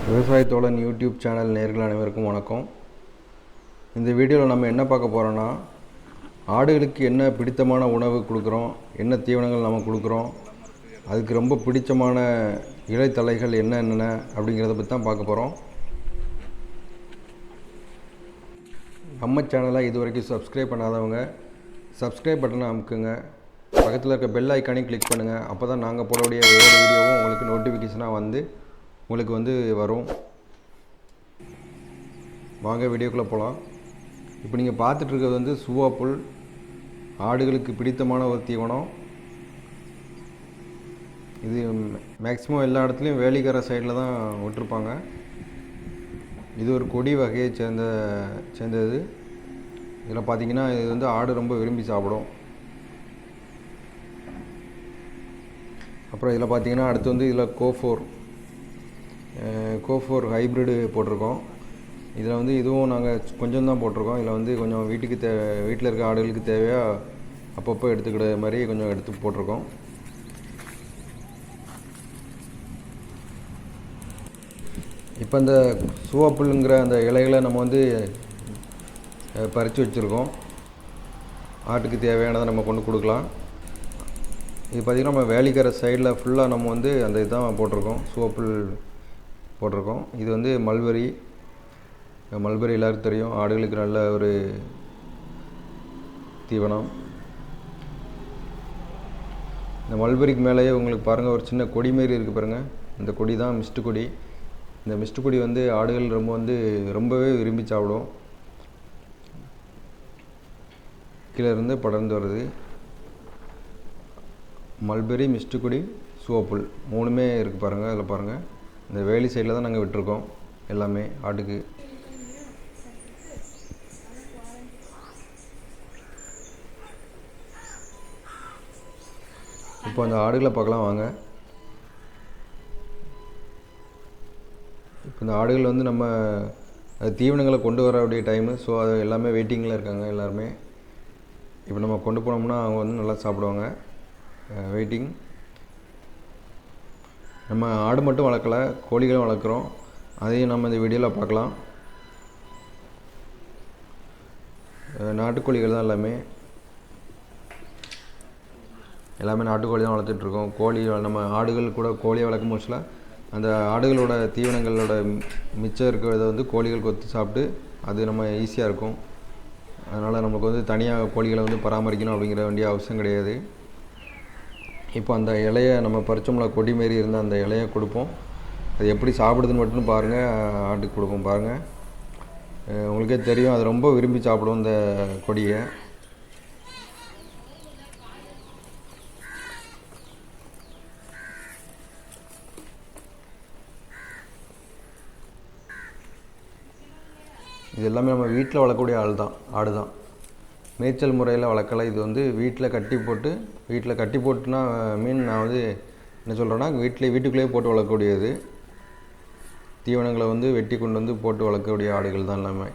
விவசாயத்தோழன் YouTube channel நேயர்கள் அனைவருக்கும் வணக்கம். இந்த வீடியோவில் நம்ம என்ன பார்க்க போகிறோன்னா, ஆடுகளுக்கு என்ன பிடித்தமான உணவு கொடுக்குறோம், என்ன தீவனங்கள் நம்ம கொடுக்குறோம், அதுக்கு ரொம்ப பிடித்தமான இலைத்தழைகள் என்னென்ன அப்படிங்கிறத பற்றி தான் பார்க்க போகிறோம். நம்ம சேனலை இது வரைக்கும் சப்ஸ்கிரைப் பண்ணாதவங்க சப்ஸ்கிரைப் பட்டனை அமுக்குங்க. பக்கத்தில் இருக்க பெல் ஐக்கானையும் கிளிக் பண்ணுங்கள். அப்போ தான் நாங்கள் போடக்கூடிய ஒவ்வொரு வீடியோவும் உங்களுக்கு நோட்டிஃபிகேஷனாக உங்களுக்கு வரும். வாங்க வீடியோக்குள்ளே போகலாம். இப்போ நீங்கள் பார்த்துட்ருக்கிறது சுவா புல், ஆடுகளுக்கு பிடித்தமான ஒரு தீவனம். இது மேக்ஸிமம் எல்லா இடத்துலையும் வேலிக்கரை சைடில் தான் விட்டுருப்பாங்க. இது ஒரு கொடி வகையை சேர்ந்தது. இதில் பார்த்திங்கன்னா இது ஆடு ரொம்ப விரும்பி சாப்பிடும். அப்புறம் இதில் பார்த்திங்கன்னா அடுத்து இதில் கோஃபோர் ஹைப்ரிடு போட்டிருக்கோம். இதில் இதுவும் நாங்கள் கொஞ்சம் தான் போட்டிருக்கோம். இதில் கொஞ்சம் வீட்டில் இருக்க ஆடுகளுக்கு தேவையாக அப்பப்போ எடுத்துக்கிற மாதிரி கொஞ்சம் எடுத்து போட்டிருக்கோம். இப்போ இந்த சுவாப்புல்ங்கிற அந்த இலைகளை நம்ம பறித்து வச்சுருக்கோம். ஆட்டுக்கு தேவையானதை நம்ம கொண்டு கொடுக்கலாம். இது பார்த்திங்கன்னா நம்ம வேலிக்கரை சைடில் ஃபுல்லாக நம்ம அந்த இதுதான் போட்டிருக்கோம், சுவாப்புல் போட்டிருக்கோம். இது மல்பெரி எல்லாருக்கும் தெரியும், ஆடுகளுக்கு நல்ல ஒரு தீவனம். இந்த மல்பெரிக்கு மேலேயே உங்களுக்கு பாருங்கள் ஒரு சின்ன கொடி மாரி இருக்குது பாருங்கள். இந்த கொடி தான் மிஸ்ட்டு கொடி. இந்த மிஸ்ட்டு கொடி ஆடுகள் ரொம்பவே விரும்பி சாப்பிடும். கீழே இருந்து படர்ந்து வருது. மல்பெரி, மிஸ்ட்டு கொடி, சுவாப்புல் மூணுமே இருக்குது பாருங்கள். அதில் பாருங்கள், இந்த வேலி சைடில் தான் நாங்கள் விட்டுருக்கோம் எல்லாமே ஆட்டுக்கு. இப்போ அந்த ஆடுகளை பார்க்கலாம் வாங்க. இப்போ இந்த ஆடுகள் நம்ம தீவனங்களை கொண்டு வரக்கூடிய டைமு. ஸோ அது எல்லாமே வெயிட்டிங்கில் இருக்காங்க எல்லாருமே. இப்போ நம்ம கொண்டு போனோம்னா அவங்க நல்லா சாப்பிடுவாங்க. வெயிட்டிங். நம்ம ஆடு மட்டும் வளர்க்கலை, கோழிகளும் வளர்க்குறோம். அதையும் நம்ம இந்த வீடியோவில் பார்க்கலாம். நாட்டுக்கோழிகள் தான் எல்லாமே நாட்டுக்கோழி தான் வளர்த்துட்ருக்கோம். நம்ம ஆடுகள் கூட கோழியை வளர்க்கும் மோஸ்ட்லாக அந்த ஆடுகளோட தீவனங்களோட மிச்சம் இருக்கிறத கோழிகள் கொத்து சாப்பிட்டு அது நம்ம ஈஸியாக இருக்கும். அதனால் நமக்கு தனியாக கோழிகளை பராமரிக்கணும் அப்படிங்கிற வேண்டிய அவசியம் கிடையாது. இப்போ அந்த இலையை நம்ம பறிச்சோம்ல, கொடி மாரி இருந்த அந்த இலையை கொடுப்போம். அது எப்படி சாப்பிடுதுன்னு மட்டும் பாருங்கள். ஆட்டுக்கு கொடுப்போம் பாருங்கள், உங்களுக்கே தெரியும். அது ரொம்ப விரும்பி சாப்பிடும் இந்த கொடியை. இது எல்லாமே நம்ம வீட்டில் வளர்க்கக்கூடிய ஆடு தான். மேய்ச்சல் முறையில் வளர்க்கலை. இது வீட்டில் கட்டி போட்டுனா மீன் நான் என்ன சொல்கிறேன்னா வீட்டுக்குள்ளேயே போட்டு வளர்க்கக்கூடியது. தீவனங்களை வெட்டி கொண்டு போட்டு வளர்க்கக்கூடிய ஆடுகள் தான் எல்லாமே.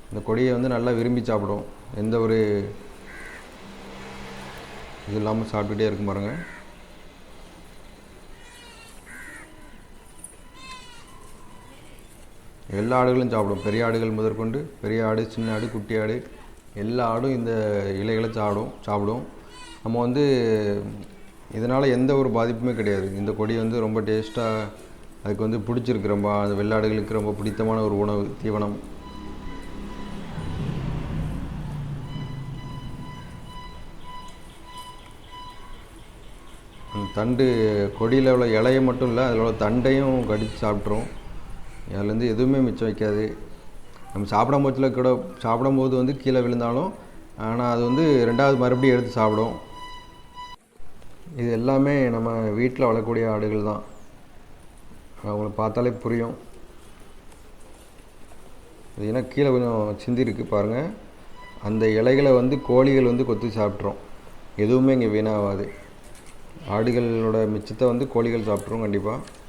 இந்த கொடியை நல்லா விரும்பி சாப்பிடும். எந்த ஒரு இது இல்லாமல் சாப்பிட்டுட்டே இருக்கும் பாருங்கள். எல்லா ஆடுகளும் சாப்பிடும். பெரிய ஆடுகள் முதற்கொண்டு, பெரிய ஆடு, சின்ன ஆடு, குட்டி ஆடு, எல்லா ஆடும் இந்த இலைகளை சாப்பிடும். நம்ம இதனால் எந்த ஒரு பாதிப்புமே கிடையாது. இந்த கொடி ரொம்ப டேஸ்ட்டாக அதுக்கு பிடிச்சிருக்கு. ரொம்ப அந்த வெள்ளாடுகளுக்கு ரொம்ப பிடித்தமான ஒரு உணவு, தீவனம். தண்டு கொடியில் உள்ள இலையை மட்டும் இல்லை, அதில் உள்ள தண்டையும் கடித்து சாப்பிட்ரும். அதில் எதுவுமே மிச்சம் வைக்காது. நம்ம சாப்பிடும்போது கீழே விழுந்தாலும் ஆனால் அது ரெண்டாவது மறுபடியும் எடுத்து சாப்பிடும். இது எல்லாமே நம்ம வீட்டில் வளர்க்கக்கூடிய ஆடுகள் தான். அவங்கள பார்த்தாலே புரியும். இது ஏன்னா கீழே கொஞ்சம் சிந்தி இருக்குது பாருங்கள். அந்த இலைகளை கோழிகள் கொத்தி சாப்பிட்ரும். எதுவுமே இங்கே வீணாகாது. ஆடுகளோட மிச்சத்தை கோழிகள் சாப்பிட்ரும் கண்டிப்பாக.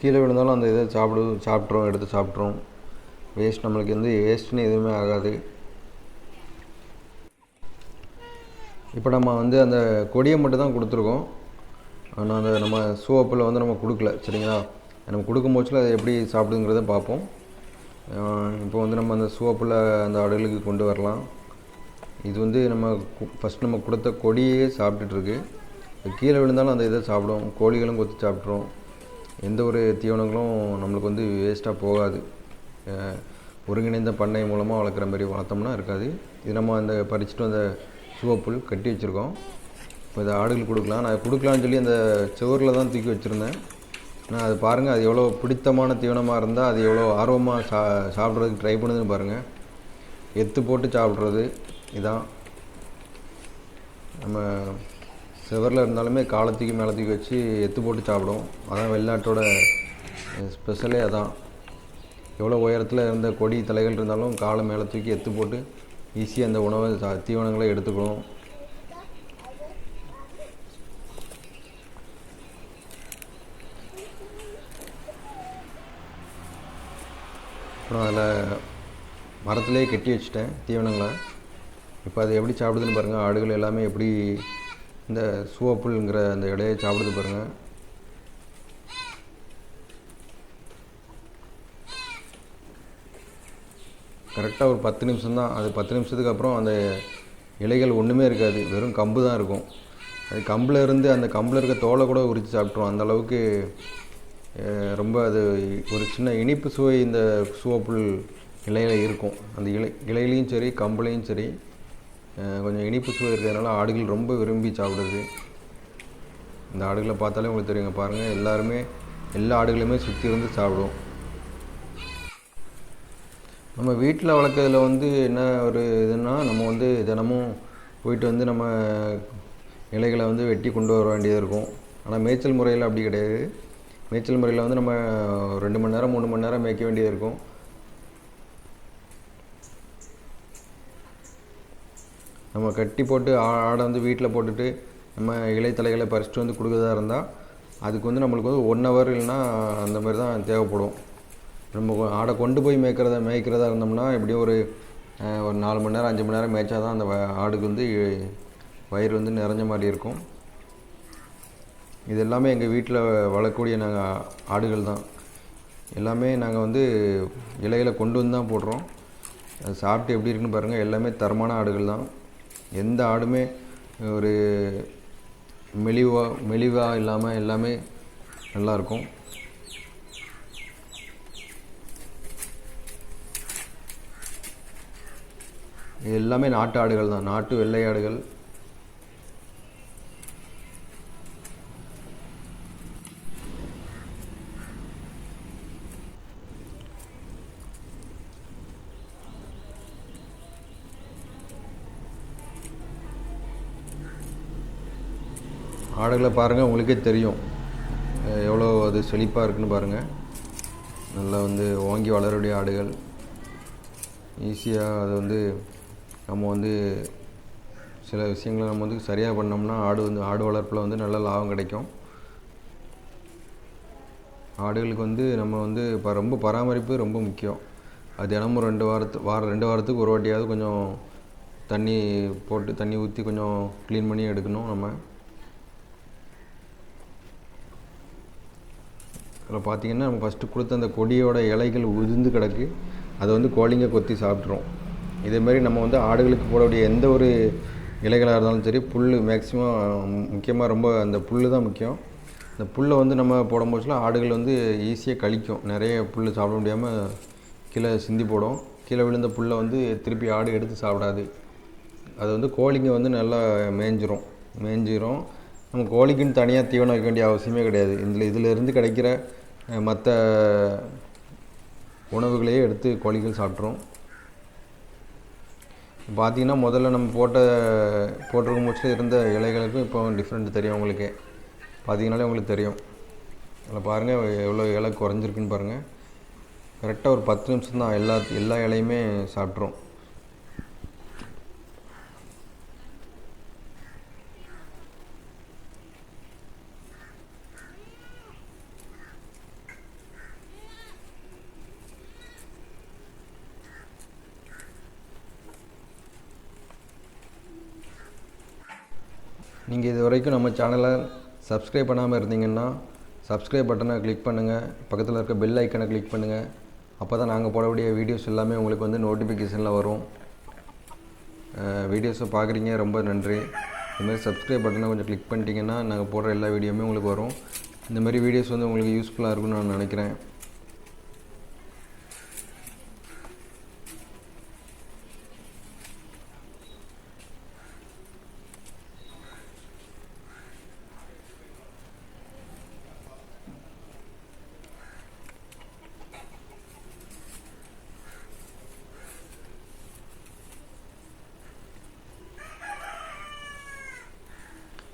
கீழே விழுந்தாலும் அந்த இதை எடுத்து சாப்பிட்றோம். நம்மளுக்கு வேஸ்ட்டுன்னு எதுவுமே ஆகாது. இப்போ நம்ம வந்து அந்த கொடியை மட்டும் தான் கொடுத்துருக்கோம். ஆனால் அந்த நம்ம சோப்பில் வந்து நம்ம கொடுக்கல, சரிங்களா? நம்ம கொடுக்கும் போச்சில் அதை எப்படி சாப்பிடுங்கிறத பார்ப்போம். இப்போ வந்து நம்ம அந்த சோப்பில் அந்த ஆடுகளுக்கு கொண்டு வரலாம். இது வந்து நம்ம ஃபஸ்ட் நம்ம கொடுத்த கொடியே சாப்பிட்டுட்ருக்கு. கீழே விழுந்தாலும் அந்த இதை சாப்பிடும். கோழிகளும் கொத்தி சாப்பிட்ரும். எந்த ஒரு தீவனங்களும் நம்மளுக்கு வந்து வேஸ்ட்டாக போகாது. ஒருங்கிணைந்த பண்ணை மூலமாக வளர்க்குற மாதிரி வளர்த்தோம்னா இருக்காது. இது நம்ம அந்த பறிச்சுட்டு அந்த சோப்புல் கட்டி வச்சுருக்கோம். இப்போ இதை ஆடுகளுக்கு கொடுக்கலாம். நான் கொடுக்கலான்னு சொல்லி அந்த சுவரில் தான் தூக்கி வச்சுருந்தேன். ஆனால் அது பாருங்கள், அது எவ்வளோ பிடித்தமான தீவனமாக இருந்தால் அது எவ்வளோ ஆர்வமாக சாப்பிட்றதுக்கு ட்ரை பண்ணுதுன்னு பாருங்கள். எத்து போட்டு சாப்பிட்றது இதான். நம்ம சுவரில் இருந்தாலுமே காலத்துக்கு மேலே தூக்கி வச்சு எத்து போட்டு சாப்பிடும். அதான் வெளிநாட்டோட ஸ்பெஷலே அதான். எவ்வளோ உயரத்தில் இருந்த கொடி தலைகள் இருந்தாலும் காலை மேலே தூக்கி எத்து போட்டு ஈஸியாக அந்த உணவை தீவனங்களை எடுத்துக்கணும். அப்புறம் அதில் மரத்துலேயே கட்டி வச்சுட்டேன் தீவனங்களை. இப்போ அது எப்படி சாப்பிடுதுன்னு பாருங்கள். ஆடுகள் எல்லாமே எப்படி இந்த சோப்புங்கிற அந்த இடையை சாப்பிடுது பாருங்கள். கரெக்டாக ஒரு 10 நிமிஷம் தான். அது 10 நிமிஷத்துக்கு அப்புறம் அந்த இலைகள் ஒன்றுமே இருக்காது, வெறும் கம்பு தான் இருக்கும். அது கம்பில் இருந்து அந்த கம்பில் இருக்க தோலை கூட உரித்து சாப்பிட்ருவோம். அந்தளவுக்கு ரொம்ப அது ஒரு சின்ன இனிப்பு சுவை இந்த சோப்புல் இலையில் இருக்கும். அந்த இலையிலையும் சரி கம்புலையும் சரி கொஞ்சம் இனிப்பு சுவை இருக்கிறதுனால ஆடுகள் ரொம்ப விரும்பி சாப்பிடுது. இந்த ஆடுகளை பார்த்தாலே உங்களுக்கு தெரியுங்க. பாருங்கள், எல்லா ஆடுகளுமே சுற்றி இருந்து சாப்பிடும். நம்ம வீட்டில் வளர்க்குறதுல வந்து என்ன ஒரு இதுன்னா, நம்ம வந்து தினமும் போயிட்டு வந்து நம்ம இலைகளை வந்து வெட்டி கொண்டு வர வேண்டியது இருக்கும். ஆனால் மேய்ச்சல் முறையில் அப்படி கிடையாது. மேய்ச்சல் முறையில் வந்து நம்ம 2 மணி நேரம் 3 மணி நேரம் மேய்க்க வேண்டியது இருக்கும். நம்ம கட்டி போட்டு ஆடை வந்து வீட்டில் போட்டுட்டு நம்ம இலைத்தலைகளை பறிச்சுட்டு வந்து கொடுக்குறதா இருந்தால் அதுக்கு வந்து நம்மளுக்கு வந்து 1 ஹவர் இல்லைன்னா அந்த மாதிரி தான் தேவைப்படும். நம்ம ஆடை கொண்டு போய் மேய்க்கிறதா இருந்தோம்னா எப்படியும் ஒரு 4 மணி நேரம் 5 மணி நேரம் மேய்ச்சா தான் அந்த ஆடுக்கு வந்து வயிறு வந்து நிறைஞ்ச மாதிரி இருக்கும். இது எல்லாமே எங்கள் வீட்டில் வளர்க்கக்கூடிய நாங்கள் ஆடுகள் தான். எல்லாமே நாங்கள் வந்து இலைகளை கொண்டு வந்து தான் போடுறோம். அது சாப்பிட்டு எப்படி இருக்குன்னு பாருங்கள். எல்லாமே தரமான ஆடுகள் தான். எந்த ஆடுமே ஒரு மெலிவாக இல்லாமல் எல்லாமே நல்லாயிருக்கும். இது எல்லாமே நாட்டு ஆடுகள் தான், நாட்டு வெள்ளை ஆடுகள். ஆடுகளை பாருங்கள், உங்களுக்கே தெரியும் எவ்வளோ அது செழிப்பாக இருக்குன்னு பாருங்கள். நல்லா வந்து ஓங்கி வளரக்கூடிய ஆடுகள். ஈஸியாக அது வந்து நம்ம வந்து சில விஷயங்களை நம்ம வந்து சரியாக பண்ணோம்னா ஆடு வளர்ப்பில் வந்து நல்ல லாபம் கிடைக்கும். ஆடுகளுக்கு வந்து நம்ம வந்து ரொம்ப பராமரிப்பு ரொம்ப முக்கியம். அது தினமும் 2 வாரத்துக்கு ஒரு வாட்டியாவது கொஞ்சம் தண்ணி ஊற்றி கொஞ்சம் க்ளீன் பண்ணி எடுக்கணும். நம்ம அதில் பார்த்திங்கன்னா நம்ம ஃபஸ்ட்டு கொடுத்த அந்த கொடியோட இலைகள் உதிர்ந்து கிடக்கு. அதை வந்து கோழிங்க கொத்தி சாப்பிட்றோம். இதேமாரி நம்ம வந்து ஆடுகளுக்கு போடக்கூடிய எந்த ஒரு இலைகளாக இருந்தாலும் சரி, புல் மேக்ஸிமம் முக்கியமாக ரொம்ப அந்த புல் தான் முக்கியம். அந்த புல்லை வந்து நம்ம போடும்போதுல ஆடுகள் வந்து ஈஸியாக கழிக்கும். நிறைய புல் சாப்பிட முடியாமல் கீழே சிந்தி போடும். கீழே விழுந்த புல்லை வந்து திருப்பி ஆடு எடுத்து சாப்பிடாது. அது வந்து கோழிங்க வந்து நல்லா மேய்ஞ்சிரும். நம்ம கோழிக்குன்னு தனியாக தீவனம் வைக்க வேண்டிய அவசியமே கிடையாது. இதிலிருந்து கிடைக்கிற மற்ற உணவுகளையே எடுத்து கோழிகள் சாப்பிட்ரும். பார்த்திங்கன்னா முதல்ல நம்ம போட்டிருக்கும் போச்சில் இருந்த இலைகளுக்கும் இப்போ டிஃப்ரெண்ட் தெரியும் உங்களுக்கே. பார்த்திங்கனாலே உங்களுக்கு தெரியும். அதில் பாருங்கள் எவ்வளோ இலை குறைஞ்சிருக்குன்னு பாருங்கள். கரெக்டாக ஒரு 10 நிமிஷம் தான் எல்லா இலையுமே சாப்பிட்ரும். நீங்கள் இது வரைக்கும் நம்ம சேனலை சப்ஸ்கிரைப் பண்ணாமல் இருந்தீங்கன்னா சப்ஸ்கிரைப் பட்டனை கிளிக் பண்ணுங்கள், பக்கத்தில் இருக்க பெல் ஐக்கனை கிளிக் பண்ணுங்கள். அப்போ தான் நாங்கள் போடக்கூடிய வீடியோஸ் எல்லாமே உங்களுக்கு வந்து நோட்டிஃபிகேஷனில் வரும். வீடியோஸை பார்க்குறீங்க, ரொம்ப நன்றி. இதுமாதிரி சப்ஸ்கிரைப் பட்டனை கொஞ்சம் கிளிக் பண்ணிட்டீங்கன்னா நாங்கள் போடுற எல்லா வீடியோவுமே உங்களுக்கு வரும். இந்த மாதிரி வீடியோஸ் வந்து உங்களுக்கு யூஸ்ஃபுல்லாக இருக்கும்னு நான் நினைக்கிறேன்.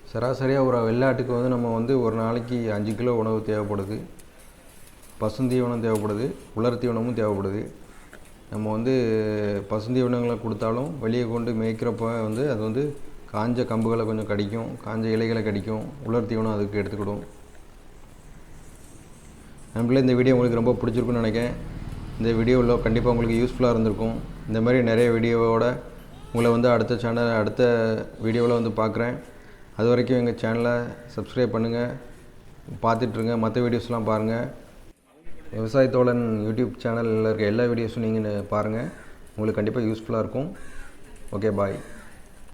சராசரியாக ஒரு வெள்ளாட்டுக்கு வந்து நம்ம வந்து ஒரு நாளைக்கு 5 கிலோ உணவு தேவைப்படுது. பசுந்தீவனம் தேவைப்படுது, உலர் தீவனமும் தேவைப்படுது. நம்ம வந்து பசுந்தீவனங்களை கொடுத்தாலும் வெளியே கொண்டு மேய்க்கிறப்ப வந்து அது வந்து காஞ்ச கம்புகளை கொஞ்சம் கடிக்கும், காஞ்ச இலைகளை கடிக்கும். உலர் தீவனம் அதுக்கு எடுத்துக்கிடும். நம்மளே இந்த வீடியோ உங்களுக்கு ரொம்ப பிடிச்சிருக்குன்னு நினைக்கிறேன். இந்த வீடியோவில் கண்டிப்பாக உங்களுக்கு யூஸ்ஃபுல்லாக இருந்திருக்கும். இந்த மாதிரி நிறைய வீடியோவோட உங்களை வந்து அடுத்த வீடியோவில் வந்து பார்க்குறேன். அது வரைக்கும் எங்கள் சேனலை சப்ஸ்கிரைப் பண்ணுங்கள், பார்த்துட்ருங்க. மற்ற வீடியோஸ்லாம் பாருங்கள். விவசாயத்தோழன் யூடியூப் சேனலில் இருக்க எல்லா வீடியோஸும் நீங்கள் பாருங்கள். உங்களுக்கு கண்டிப்பாக யூஸ்ஃபுல்லாக இருக்கும். ஓகே, பாய்.